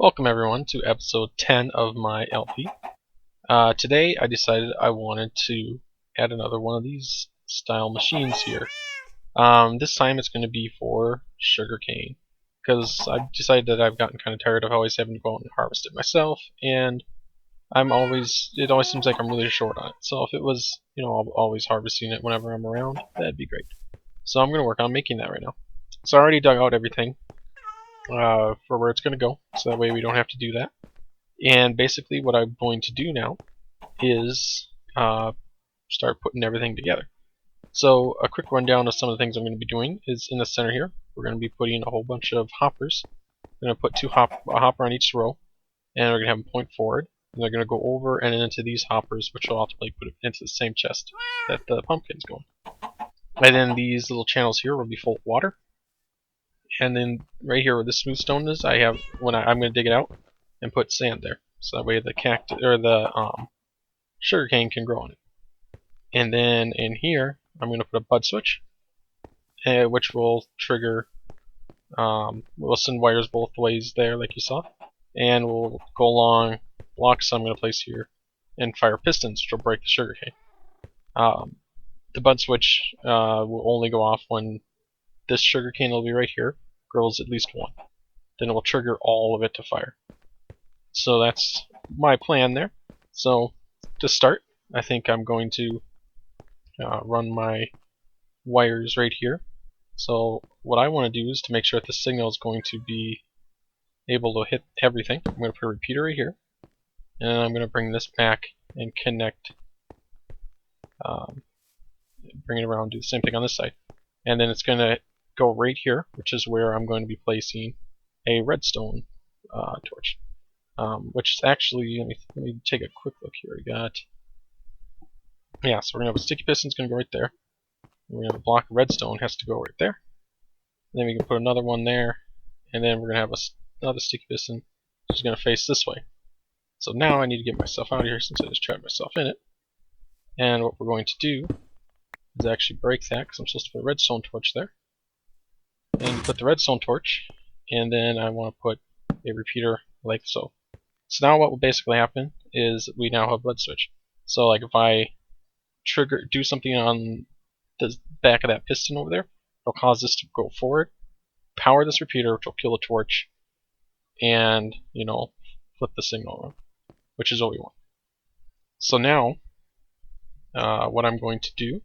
Welcome everyone to episode 10 of my LP. Today I decided I wanted to add another one of these style machines here. This time it's going to be for sugarcane, because I've decided that I've gotten kind of tired of always having to go out and harvest it myself, and it always seems like I'm really short on it. So if it was, always harvesting it whenever I'm around, that'd be great. So I'm going to work on making that right now. So I already dug out everything for where it's going to go, so that way we don't have to do that. And basically what I'm going to do now is start putting everything together. So a quick rundown of some of the things I'm going to be doing is in the center here, we're going to be putting a whole bunch of hoppers. We're going to put a hopper on each row, and we're going to have them point forward. And they're going to go over and into these hoppers, which will ultimately put it into the same chest that the pumpkin's going. And then these little channels here will be full of water. And then right here where the smooth stone is, I'm going to dig it out and put sand there, so that way the cactus or the sugarcane can grow on it. And then in here, I'm going to put a bud switch, which will trigger. We'll send wires both ways there, like you saw, and we'll go along blocks I'm going to place here and fire pistons, which will break the sugarcane. The bud switch will only go off when this sugarcane will be right here grows at least one. Then it will trigger all of it to fire. So that's my plan there. So to start, I think I'm going to run my wires right here. So what I want to do is to make sure that the signal is going to be able to hit everything. I'm going to put a repeater right here, and I'm going to bring this back and connect, bring it around, do the same thing on this side. And then it's going to go right here, which is where I'm going to be placing a redstone torch. Which is actually, let me take a quick look here. So we're going to have a sticky piston's going to go right there. We're going to have a block of redstone has to go right there. And then we can put another one there, and then we're going to have another sticky piston which is going to face this way. So now I need to get myself out of here since I just trapped myself in it. And what we're going to do is actually break that, because I'm supposed to put a redstone torch there. And put the redstone torch, and then I want to put a repeater like so. So now what will basically happen is we now have a bud switch. So like if I do something on the back of that piston over there, it'll cause this to go forward, power this repeater, which will kill the torch, and flip the signal around, which is what we want. So now what I'm going to do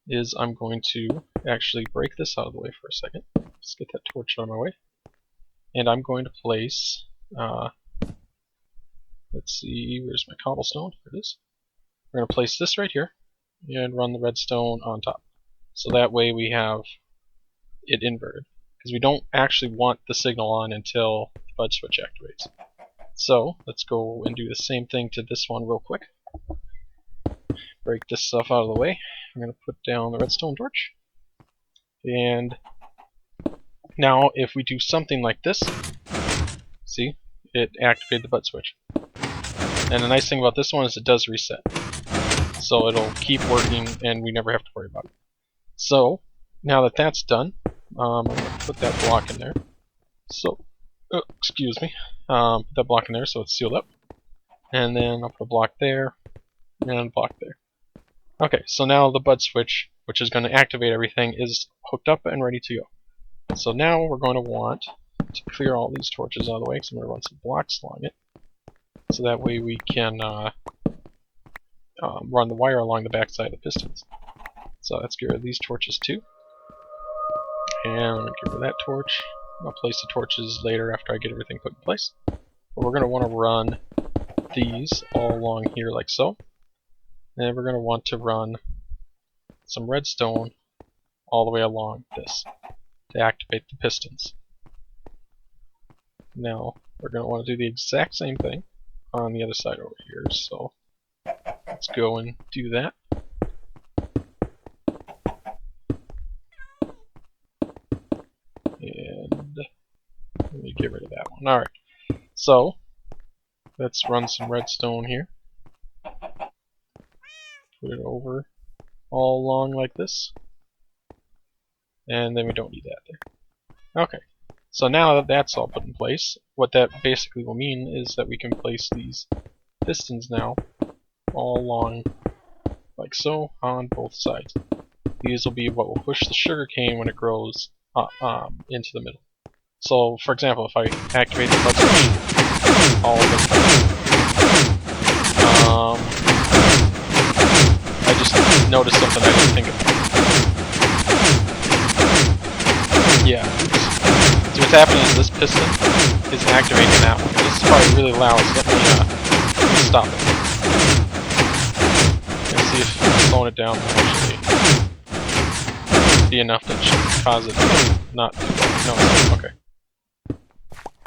is I'm going to actually break this out of the way for a second. Let's get that torch out of my way. And I'm going to place, let's see, where's my cobblestone? Here it is. We're going to place this right here and run the redstone on top. So that way we have it inverted, because we don't actually want the signal on until the bud switch activates. So let's go and do the same thing to this one real quick. Break this stuff out of the way. I'm going to put down the redstone torch. And now if we do something like this, see, it activated the bud switch. And the nice thing about this one is it does reset. So it'll keep working and we never have to worry about it. So now that that's done, I'm going to put that block in there. So, excuse me. Put that block in there so it's sealed up. And then I'll put a block there and a block there. Okay, so now the bud switch, which is going to activate everything, is hooked up and ready to go. So now we're going to want to clear all these torches out of the way, because I'm going to run some blocks along it. So that way we can run the wire along the backside of the pistons. So let's get rid of these torches too. And I'm going to get rid of that torch. I'll place the torches later after I get everything put in place. But we're going to want to run these all along here like so. And we're going to want to run some redstone all the way along this to activate the pistons. Now we're going to want to do the exact same thing on the other side over here. So let's go and do that. And let me get rid of that one. Alright, so let's run some redstone here. Put it over all along like this. And then we don't need that there. Okay, So now that that's all put in place, what that basically will mean is that we can place these pistons now all along like so on both sides. These will be what will push the sugarcane when it grows into the middle. So, for example, if I activate the bud switch, all of them. I just noticed something I didn't think of. Yeah. So what's happening is this piston is activating that one. This is probably really loud, so let me stop it. And see if slowing it down will actually be enough to cause it to not do that. No, it's not. Okay.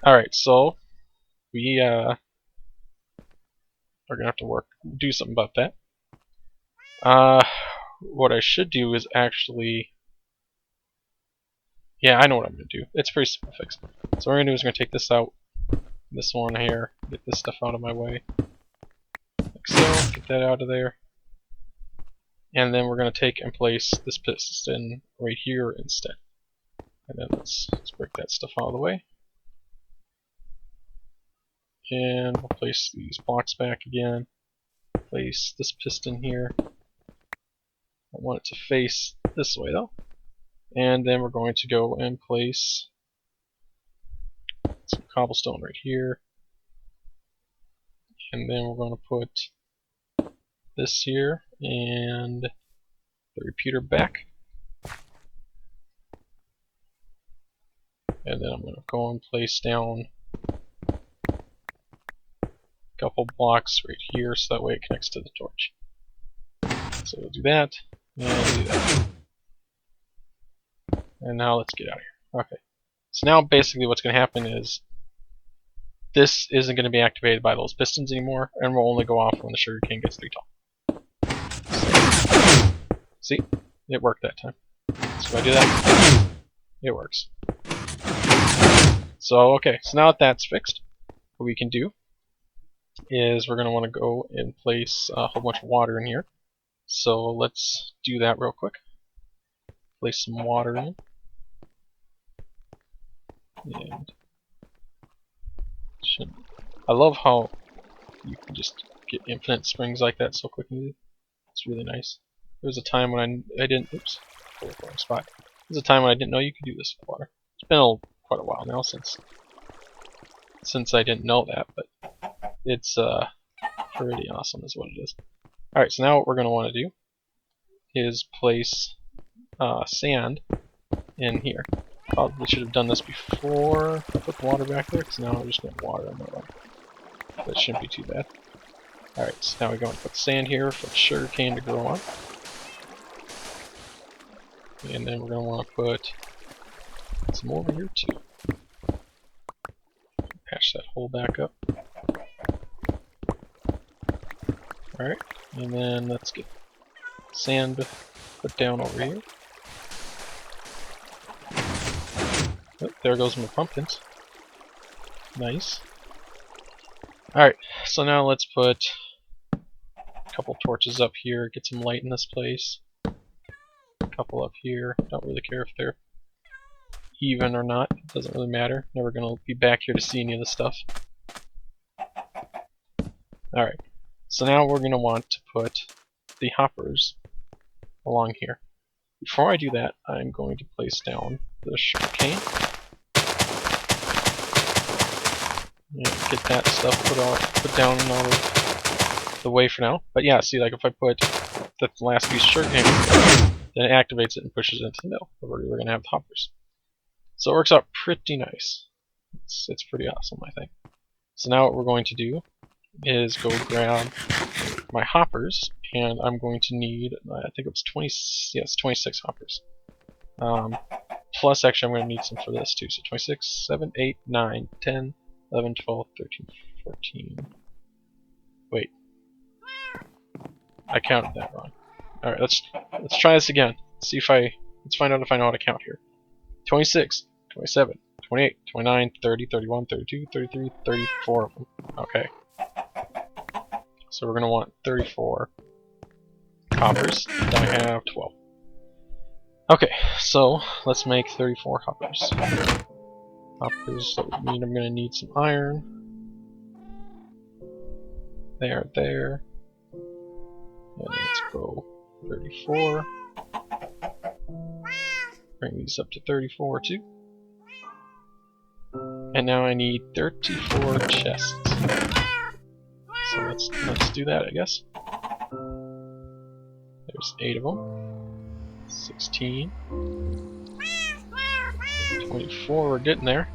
Alright, so we are gonna have to do something about that. What I should do is actually, yeah, I know what I'm gonna do. It's pretty simple fix. So what we're gonna do is we're gonna take this out, this one here, get this stuff out of my way, like so. Get that out of there, and then we're gonna take and place this piston right here instead. And then let's break that stuff out of the way. And we'll place these blocks back again. Place this piston here. I want it to face this way though. And then we're going to go and place some cobblestone right here. And then we're going to put this here and the repeater back. And then I'm going to go and place down a couple blocks right here so that way it connects to the torch. So we'll do that, and do that. And now let's get out of here. Okay. So now basically what's going to happen is this isn't going to be activated by those pistons anymore, and will only go off when the sugarcane gets 3 tall. So, see? It worked that time. So if I do that, it works. So okay, so now that that's fixed, what we can do is we're going to want to go and place a whole bunch of water in here. So let's do that real quick. Place some water in. And I love how you can just get infinite springs like that so quickly. It's really nice. There was a time when I didn't. Oops, wrong spot. There was a time when I didn't know you could do this with water. It's been quite a while now since I didn't know that, but it's pretty awesome, is what it is. All right, so now what we're going to want to do is place sand in here. Probably should have done this before I put the water back there, because now I'm just going to water on my own. That shouldn't be too bad. Alright, so now we're going to put sand here for the sugarcane to grow on. And then we're going to want to put some over here too. Patch that hole back up. Alright, and then let's get sand put down over here. Oh, there goes my pumpkins. Nice. Alright, so now let's put a couple torches up here, get some light in this place. A couple up here. Don't really care if they're even or not. It doesn't really matter. Never gonna be back here to see any of this stuff. Alright, so now we're gonna want to put the hoppers along here. Before I do that, I'm going to place down the sugarcane. Yeah, get that stuff put down and out of the way for now. But yeah, see, like if I put the last piece of sugarcane, then it activates it and pushes it into the middle. We're gonna have the hoppers. So it works out pretty nice. It's pretty awesome, I think. So now what we're going to do is go grab my hoppers, and I'm going to need, I think it was 26 hoppers. Plus, actually, I'm going to need some for this too. So 26, 7, 8, 9, 10, 11, 12, 13, 14. Wait. I counted that wrong. Alright, let's try this again. Let's find out if I know how to count here. 26, 27, 28, 29, 30, 31, 32, 33, 34 of them. Okay. So we're going to want 34 hoppers. I have 12. Okay, so let's make 34 hoppers. hoppers, so I mean I'm gonna need some iron. There. And let's go 34. Bring these up to 34 too. And now I need 34 chests. So let's do that, I guess. There's 8 of them. 16. 24, we're getting there.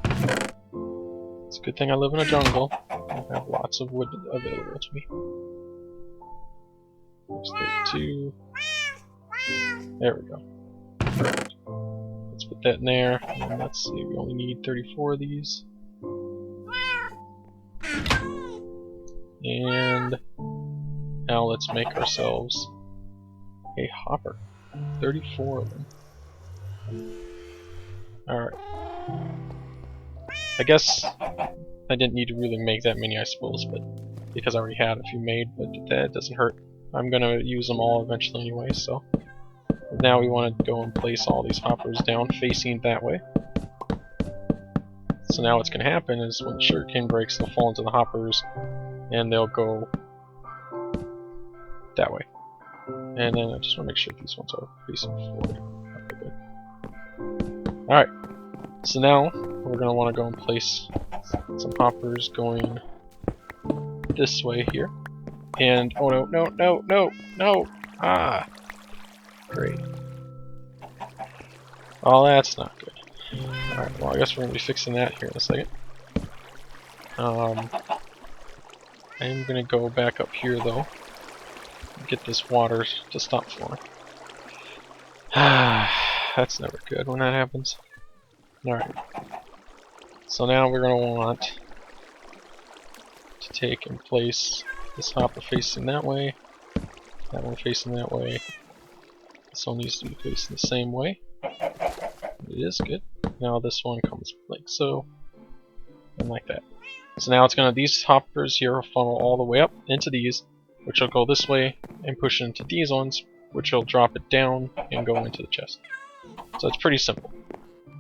It's a good thing I live in a jungle. I have lots of wood available to me. There's 32. There we go. Perfect. Let's put that in there. And let's see, we only need 34 of these. And now let's make ourselves a hopper. 34 of them. Alright. I guess I didn't need to really make that many, I suppose, but because I already had a few made, but that doesn't hurt. I'm gonna use them all eventually anyway, so. Now we want to go and place all these hoppers down facing that way. So now what's going to happen is when the sugarcane breaks, they'll fall into the hoppers and they'll go that way. And then I just want to make sure these ones are facing forward. Okay, good. Alright, so now we're going to want to go and place some hoppers going this way here. And, oh no! Ah! Great. Oh, that's not good. Alright, well I guess we're going to be fixing that here in a second. I'm going to go back up here though. Get this water to stop flowing. That's never good when that happens. Alright. So now we're going to want to take and place this hopper facing that way. That one facing that way. This one needs to be facing the same way. It is good. Now this one comes like so, and like that. So now it's gonna, these hoppers here will funnel all the way up into these, which will go this way and push into these ones, which will drop it down and go into the chest. So it's pretty simple.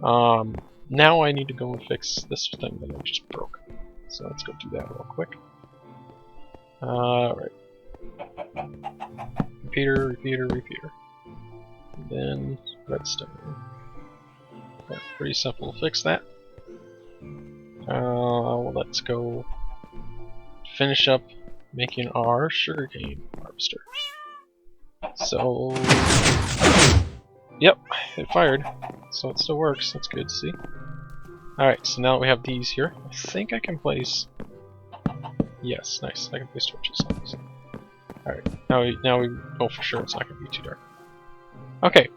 Now I need to go and fix this thing that I just broke. So let's go do that real quick. Alright. Repeater. And then redstone. Yeah, pretty simple to fix that. Well, let's go finish up making our sugarcane harvester. So, yep, it fired. So it still works. That's good to see. Alright, so now that we have these here, I think I can place. Yes, nice. I can place torches on these. Alright, now we know for sure it's not going to be too dark. Okay,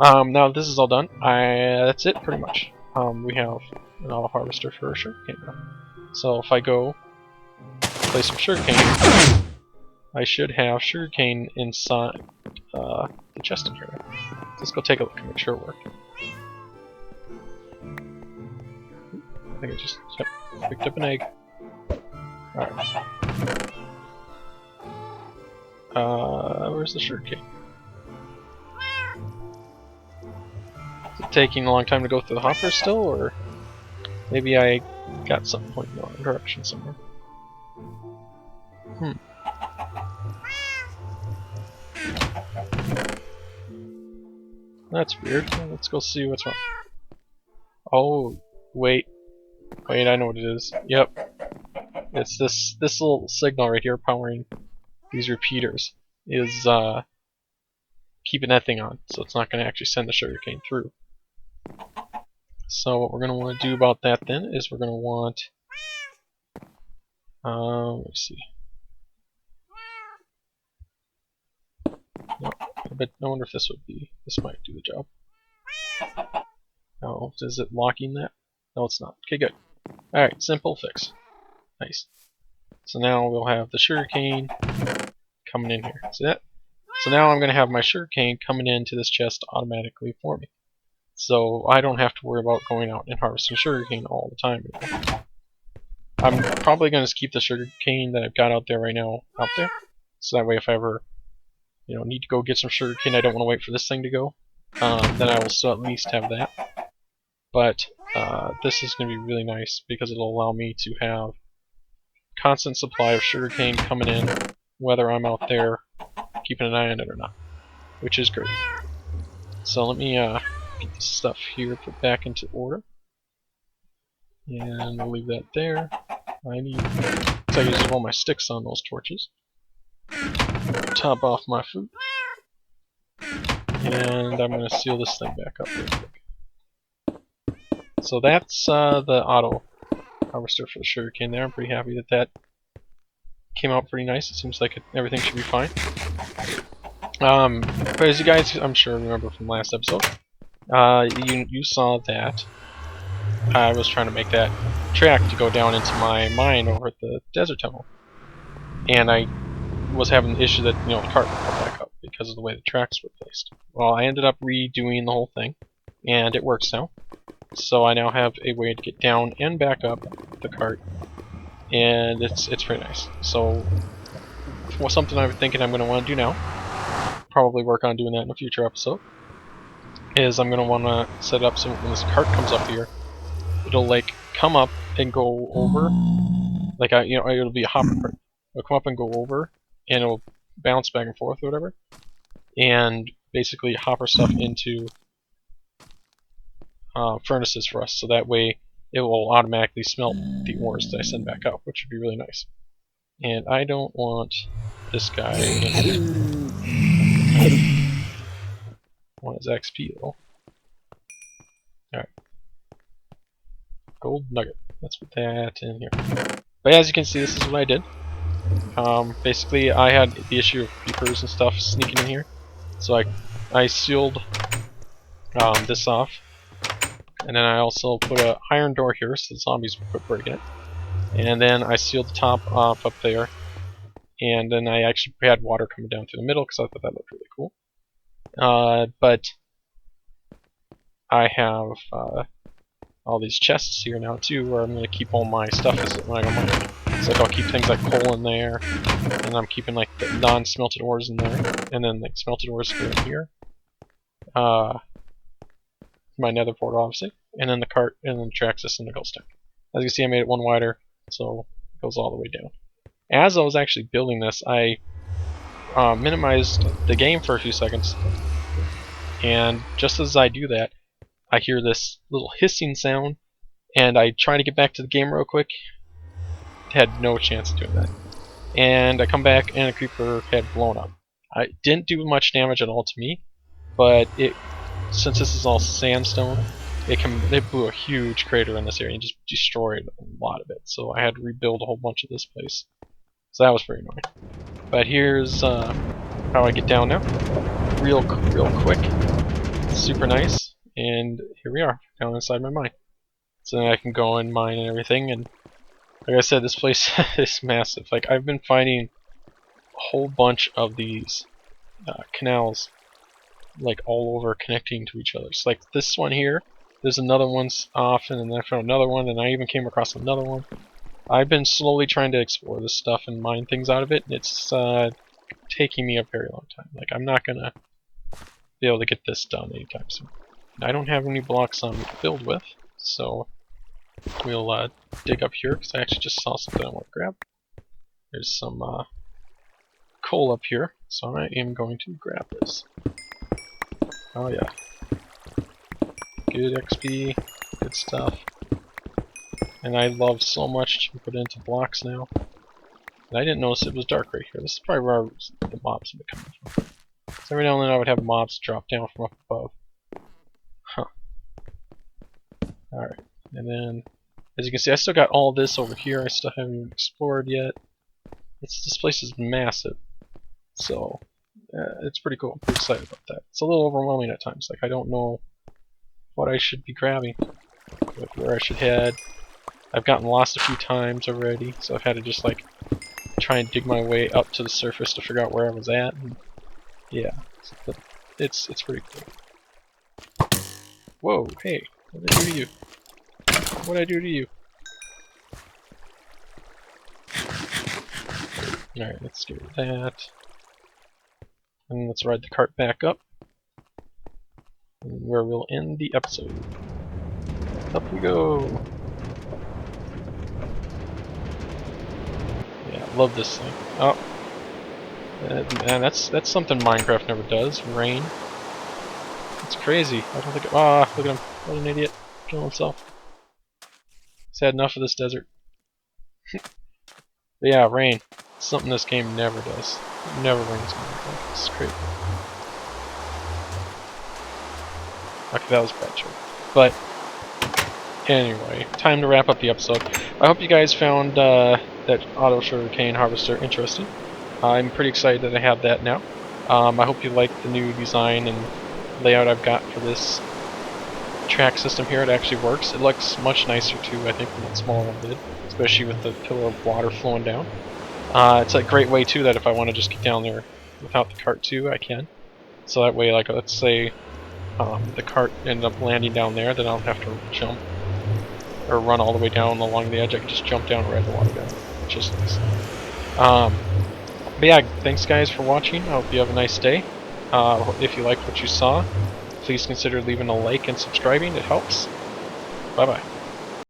now this is all done. That's it pretty much. We have an auto harvester for sugarcane now. So if I go play some sugarcane, I should have sugarcane inside the chest in here. Let's go take a look and make sure it worked. I think I just picked up an egg. Alright. Where's the sugarcane? Is it taking a long time to go through the hopper still, or maybe I got something pointing in the wrong direction somewhere? That's weird. Let's go see what's wrong. Oh, wait, I know what it is. Yep. It's this little signal right here powering these repeaters is keeping that thing on, so it's not going to actually send the sugarcane through. So what we're going to want to do about that then is we're going to want let's see. No, I wonder if this might do the job. Oh, is it locking that? No, it's not. Okay, good. Alright, simple fix. Nice. So now we'll have the sugarcane coming in here. See that? So now I'm going to have my sugarcane coming into this chest automatically for me. So I don't have to worry about going out and harvesting sugarcane all the time anymore. I'm probably going to keep the sugarcane that I've got out there right now out there. So that way if I ever need to go get some sugarcane, I don't want to wait for this thing to go. Then I will still at least have that. but this is going to be really nice because it'll allow me to have constant supply of sugarcane coming in, whether I'm out there keeping an eye on it or not, which is great. So let me get this stuff here put back into order, and I'll leave that there. I need to use all my sticks on those torches. Top off my food, and I'm going to seal this thing back up real quick. So that's the auto harvester for the sugarcane there. I'm pretty happy that that came out pretty nice. It seems like everything should be fine. But as you guys, I'm sure, remember from last episode, you saw that I was trying to make that track to go down into my mine over at the desert temple, and I was having the issue that the cart would come back up because of the way the tracks were placed. Well, I ended up redoing the whole thing, and it works now. So I now have a way to get down and back up the cart, and it's pretty nice. So, something I'm thinking I'm going to want to do now, probably work on doing that in a future episode, is I'm going to want to set it up so when this cart comes up here, it'll like come up and go over, like it'll be a hopper cart. It'll come up and go over, and it'll bounce back and forth or whatever, and basically hopper stuff into furnaces for us, so that way it will automatically smelt the ores that I send back up, which would be really nice. And I don't want this guy in here. I want his XP though. Alright. Gold nugget. Let's put that in here. But as you can see, this is what I did. Basically, I had the issue of creepers and stuff sneaking in here, so I sealed this off. And then I also put a iron door here so the zombies would quit breaking it. And then I sealed the top off up there. And then I actually had water coming down through the middle because I thought that looked really cool. But I have all these chests here now too, where I'm going to keep all my stuff when I go mining. It's like I'll keep things like coal in there, and I'm keeping like the non-smelted ores in there, and then like smelted ores go in here. My nether portal, obviously, and then the cart, and then the track system that goes down. As you can see, I made it one wider, so it goes all the way down. As I was actually building this, I minimized the game for a few seconds, and just as I do that, I hear this little hissing sound, and I try to get back to the game real quick. Had no chance of doing that. And I come back, and a creeper had blown up. It didn't do much damage at all to me, but since this is all sandstone, it blew a huge crater in this area and just destroyed a lot of it. So I had to rebuild a whole bunch of this place. So that was pretty annoying. But here's how I get down now, real quick, super nice, and here we are down inside my mine. So then I can go and mine and everything. And like I said, this place is massive. Like I've been finding a whole bunch of these canals, like all over, connecting to each other. It's like this one here, there's another one's off, and then I found another one, and I even came across another one. I've been slowly trying to explore this stuff and mine things out of it, and it's taking me a very long time. Like I'm not gonna be able to get this done anytime soon. I don't have any blocks on me to build with, so we'll dig up here, because I actually just saw something I want to grab. There's some coal up here, so I am going to grab this. Oh yeah. Good XP, good stuff. And I love so much to put into blocks now. And I didn't notice it was dark right here. This is probably where the mobs have been coming from. So every now and then I would have mobs drop down from up above. Huh. Alright. And then, as you can see, I still got all this over here. I still haven't even explored yet. This place is massive. So, it's pretty cool. I'm pretty excited about that. It's a little overwhelming at times. Like, I don't know what I should be grabbing, like where I should head. I've gotten lost a few times already, so I've had to just like try and dig my way up to the surface to figure out where I was at. And yeah, it's pretty cool. Whoa, hey, what did I do to you? What did I do to you? Alright, let's do that. And let's ride the cart back up, where we'll end the episode. Up we go. Yeah, I love this thing. Oh, man, that's something Minecraft never does. Rain. It's crazy. I don't think. Ah, look at him. What an idiot. Killing himself. He's had enough of this desert. But yeah, rain. It's something this game never does. It never rains in Minecraft. It's crazy. Okay, that was a bad joke. But anyway, time to wrap up the episode. I hope you guys found that auto sugarcane harvester interesting. I'm pretty excited that I have that now. I hope you like the new design and layout I've got for this track system here. It actually works. It looks much nicer too, I think, than that small one did, especially with the pillar of water flowing down. It's a great way too that if I want to just get down there without the cart too, I can. So that way, like, let's say the cart ended up landing down there, then I don't have to jump or run all the way down along the edge. I can just jump down and ride the water down, which is nice. But yeah, thanks guys for watching. I hope you have a nice day. If you liked what you saw, please consider leaving a like and subscribing. It helps. Bye bye.